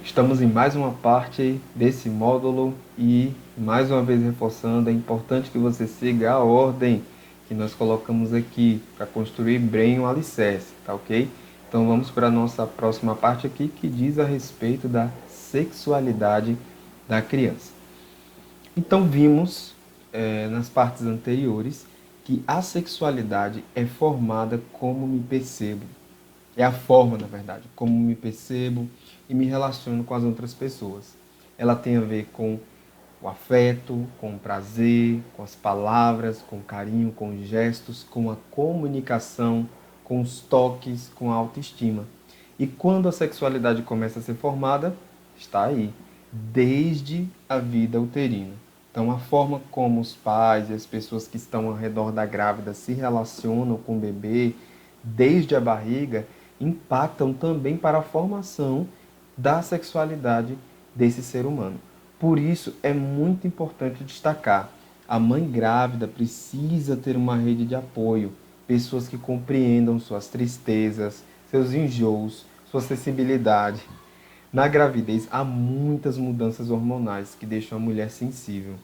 Estamos em mais uma parte desse módulo e, mais uma vez reforçando, é importante que você siga a ordem que nós colocamos aqui para construir bem um alicerce, tá ok? Então vamos para a nossa próxima parte aqui que diz a respeito da sexualidade da criança. Então vimos nas partes anteriores que a sexualidade é formada como me percebo. É a forma, na verdade, como me percebo e me relaciono com as outras pessoas. Ela tem a ver com o afeto, com o prazer, com as palavras, com o carinho, com os gestos, com a comunicação, com os toques, com a autoestima. E quando a sexualidade começa a ser formada, está aí, desde a vida uterina. Então, a forma como os pais e as pessoas que estão ao redor da grávida se relacionam com o bebê, desde a barriga, impactam também para a formação da sexualidade desse ser humano. Por isso, é muito importante destacar: a mãe grávida precisa ter uma rede de apoio, pessoas que compreendam suas tristezas, seus enjoos, sua sensibilidade. Na gravidez, há muitas mudanças hormonais que deixam a mulher sensível.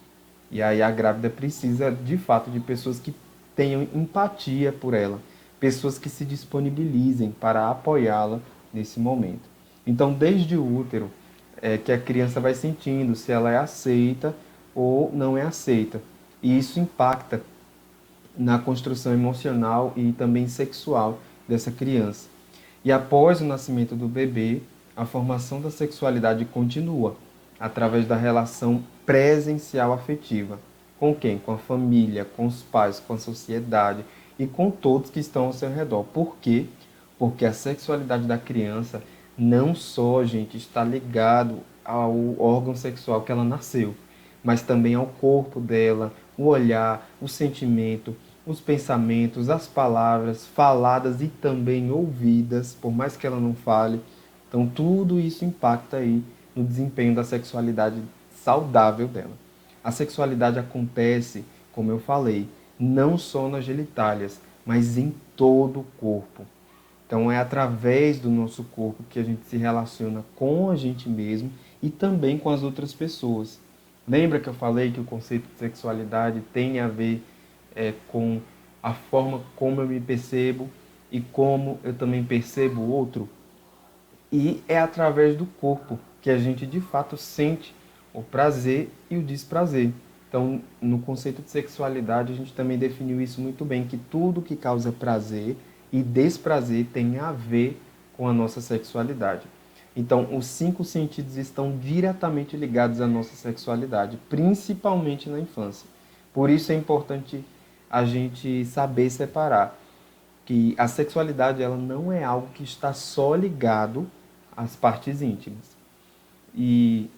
E aí a grávida precisa, de fato, de pessoas que tenham empatia por ela, pessoas que se disponibilizem para apoiá-la nesse momento. Então, desde o útero, é que a criança vai sentindo se ela é aceita ou não é aceita. E isso impacta na construção emocional e também sexual dessa criança. E após o nascimento do bebê, a formação da sexualidade continua através da relação presencial afetiva. Com quem? Com a família, com os pais, com a sociedade e com todos que estão ao seu redor. Por quê? Porque a sexualidade da criança não só, gente, está ligado ao órgão sexual que ela nasceu, mas também ao corpo dela, o olhar, o sentimento, os pensamentos, as palavras faladas e também ouvidas, por mais que ela não fale. Então, tudo isso impacta aí no desempenho da sexualidade saudável dela. A sexualidade acontece, como eu falei, não só nas genitálias, mas em todo o corpo. Então, é através do nosso corpo que a gente se relaciona com a gente mesmo e também com as outras pessoas. Lembra que eu falei que o conceito de sexualidade tem a ver com a forma como eu me percebo e como eu também percebo o outro? E é através do corpo que a gente de fato sente o prazer e o desprazer. Então, no conceito de sexualidade, a gente também definiu isso muito bem, que tudo que causa prazer e desprazer tem a ver com a nossa sexualidade. Então, os cinco sentidos estão diretamente ligados à nossa sexualidade, principalmente na infância. Por isso é importante a gente saber separar que a sexualidade ela não é algo que está só ligado às partes íntimas. E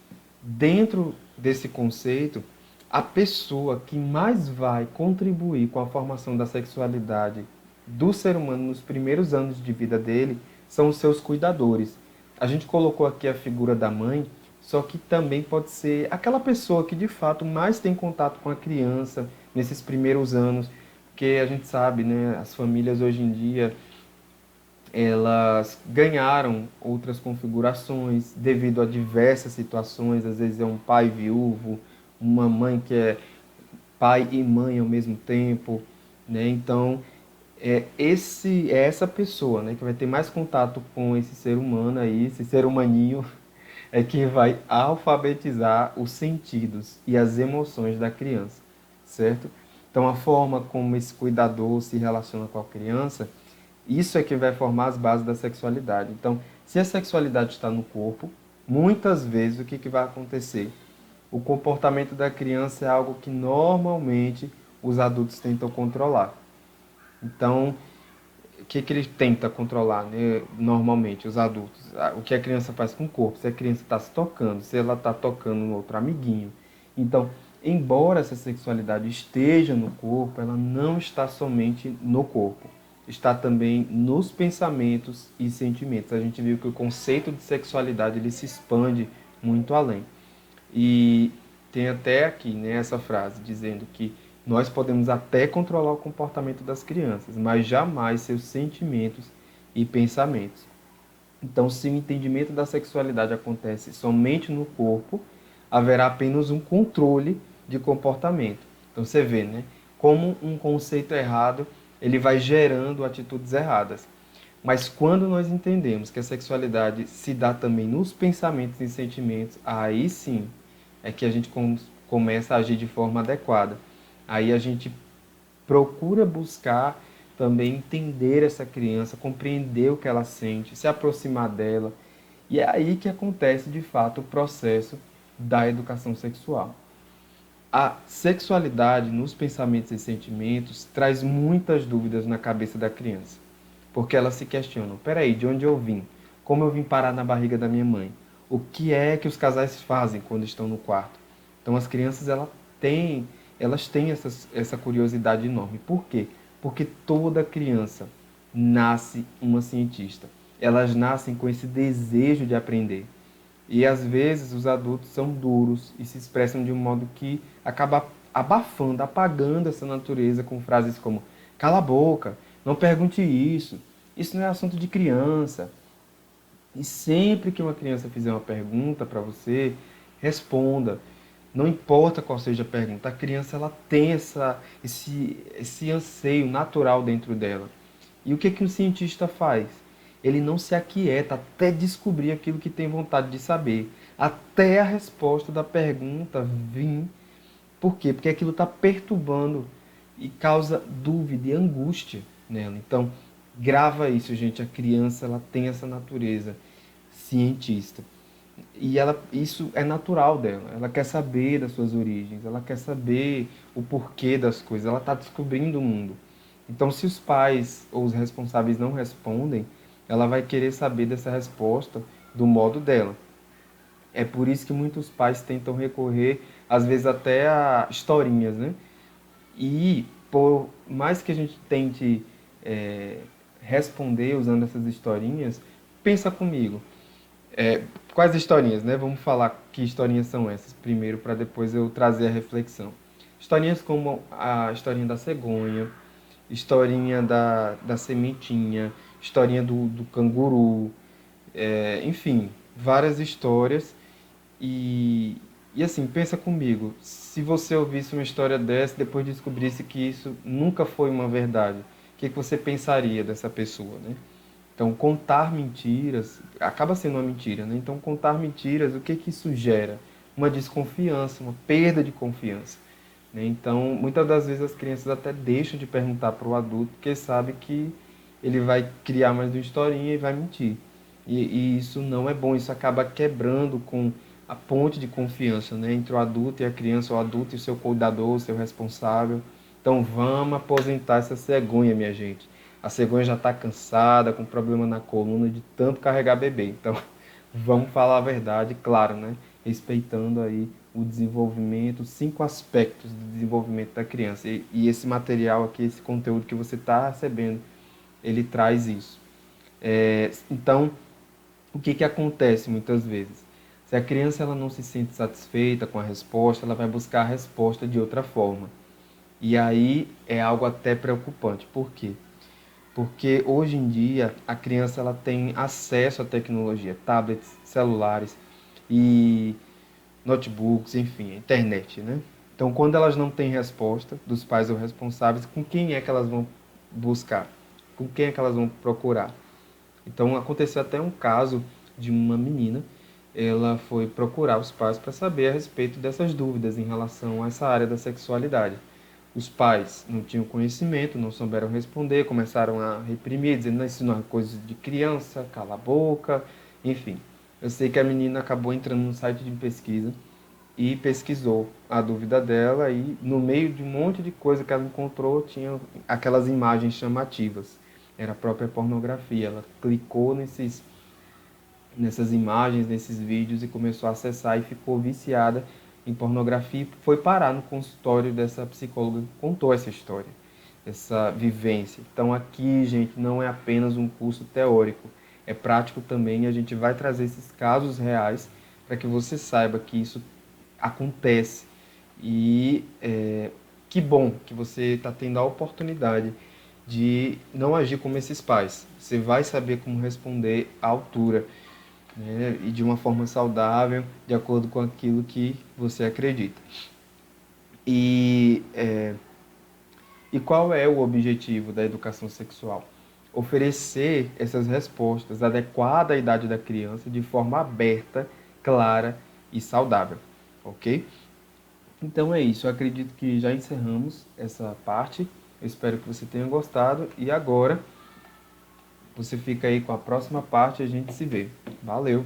dentro desse conceito, a pessoa que mais vai contribuir com a formação da sexualidade do ser humano nos primeiros anos de vida dele são os seus cuidadores. A gente colocou aqui a figura da mãe, só que também pode ser aquela pessoa que de fato mais tem contato com a criança nesses primeiros anos, porque a gente sabe, né, as famílias hoje em dia elas ganharam outras configurações devido a diversas situações. Às vezes é um pai viúvo, uma mãe que é pai e mãe ao mesmo tempo, né? Então, é essa pessoa, né, que vai ter mais contato com esse ser humano aí, esse ser humaninho, é que vai alfabetizar os sentidos e as emoções da criança, certo? Então, a forma como esse cuidador se relaciona com a criança, isso é que vai formar as bases da sexualidade. Então, se a sexualidade está no corpo, muitas vezes o que, que vai acontecer? O comportamento da criança é algo que normalmente os adultos tentam controlar. Então, o que, que ele tenta controlar, né? Normalmente, os adultos? O que a criança faz com o corpo, se a criança está se tocando, se ela está tocando no outro amiguinho. Então, embora essa sexualidade esteja no corpo, ela não está somente no corpo. Está também nos pensamentos e sentimentos. A gente viu que o conceito de sexualidade ele se expande muito além. E tem até aqui, né, essa frase dizendo que nós podemos até controlar o comportamento das crianças, mas jamais seus sentimentos e pensamentos. Então, se o entendimento da sexualidade acontece somente no corpo, haverá apenas um controle de comportamento. Então, você vê, né? Como um conceito errado, ele vai gerando atitudes erradas. Mas quando nós entendemos que a sexualidade se dá também nos pensamentos e sentimentos, aí sim é que a gente começa a agir de forma adequada. Aí a gente procura buscar também entender essa criança, compreender o que ela sente, se aproximar dela. E é aí que acontece de fato o processo da educação sexual. A sexualidade nos pensamentos e sentimentos traz muitas dúvidas na cabeça da criança, porque elas se questionam: peraí, de onde eu vim? Como eu vim parar na barriga da minha mãe? O que é que os casais fazem quando estão no quarto? Então as crianças elas têm essa curiosidade enorme. Por quê? Porque toda criança nasce uma cientista. Elas nascem com esse desejo de aprender. E às vezes os adultos são duros e se expressam de um modo que acaba abafando, apagando essa natureza com frases como: cala a boca, não pergunte isso não é assunto de criança. E sempre que uma criança fizer uma pergunta para você, responda. Não importa qual seja a pergunta, a criança ela tem esse anseio natural dentro dela. E o que que um cientista faz? Ele não se aquieta até descobrir aquilo que tem vontade de saber, até a resposta da pergunta vir. Por quê? Porque aquilo está perturbando e causa dúvida e angústia nela. Então, grava isso, gente. A criança ela tem essa natureza cientista. E isso é natural dela. Ela quer saber das suas origens, ela quer saber o porquê das coisas, ela está descobrindo o mundo. Então, se os pais ou os responsáveis não respondem, ela vai querer saber dessa resposta do modo dela. É por isso que muitos pais tentam recorrer, às vezes até a historinhas, né? E por mais que a gente tente é, responder usando essas historinhas, pensa comigo. É, quais historinhas, né? Vamos falar que historinhas são essas primeiro, para depois eu trazer a reflexão. Historinhas como a historinha da cegonha, historinha da sementinha, historinha do canguru, enfim, várias histórias. E, e assim, pensa comigo, se você ouvisse uma história dessa e depois descobrisse que isso nunca foi uma verdade, o que, que você pensaria dessa pessoa, né? Então, contar mentiras acaba sendo uma mentira, né? Então, contar mentiras, o que que isso gera? Uma desconfiança, uma perda de confiança, né? Então, muitas das vezes as crianças até deixam de perguntar para o adulto, porque sabe que ele vai criar mais uma historinha e vai mentir. E isso não é bom, isso acaba quebrando com a ponte de confiança, né? Entre o adulto e a criança, o adulto e o seu cuidador, o seu responsável. Então, vamos aposentar essa cegonha, minha gente. A cegonha já está cansada, com problema na coluna de tanto carregar bebê. Então, vamos falar a verdade, claro, né? Respeitando aí o desenvolvimento, os 5 aspectos do desenvolvimento da criança. E esse material aqui, esse conteúdo que você está recebendo, ele traz isso. Então, o que que acontece muitas vezes? Se a criança ela não se sente satisfeita com a resposta, ela vai buscar a resposta de outra forma. E aí é algo até preocupante. Por quê? Porque hoje em dia a criança ela tem acesso à tecnologia, tablets, celulares e notebooks, enfim, internet, né? Então, quando elas não têm resposta dos pais ou responsáveis, com quem é que elas vão buscar? Com quem é que elas vão procurar? Então, aconteceu até um caso de uma menina, ela foi procurar os pais para saber a respeito dessas dúvidas em relação a essa área da sexualidade. Os pais não tinham conhecimento, não souberam responder, começaram a reprimir, dizendo isso não é coisa de criança, cala a boca, enfim. Eu sei que a menina acabou entrando no site de pesquisa e pesquisou a dúvida dela e no meio de um monte de coisa que ela encontrou tinha aquelas imagens chamativas. Era a própria pornografia. Ela clicou nessas imagens, nesses vídeos e começou a acessar e ficou viciada em pornografia e foi parar no consultório dessa psicóloga que contou essa história, essa vivência. Então aqui, gente, não é apenas um curso teórico, é prático também e a gente vai trazer esses casos reais para que você saiba que isso acontece. E que bom que você está tendo a oportunidade de não agir como esses pais. Você vai saber como responder à altura, né? E de uma forma saudável, de acordo com aquilo que você acredita. E, é, e qual é o objetivo da educação sexual? Oferecer essas respostas adequadas à idade da criança de forma aberta, clara e saudável, ok? Então é isso, eu acredito que já encerramos essa parte. Eu espero que você tenha gostado e agora você fica aí com a próxima parte e a gente se vê. Valeu!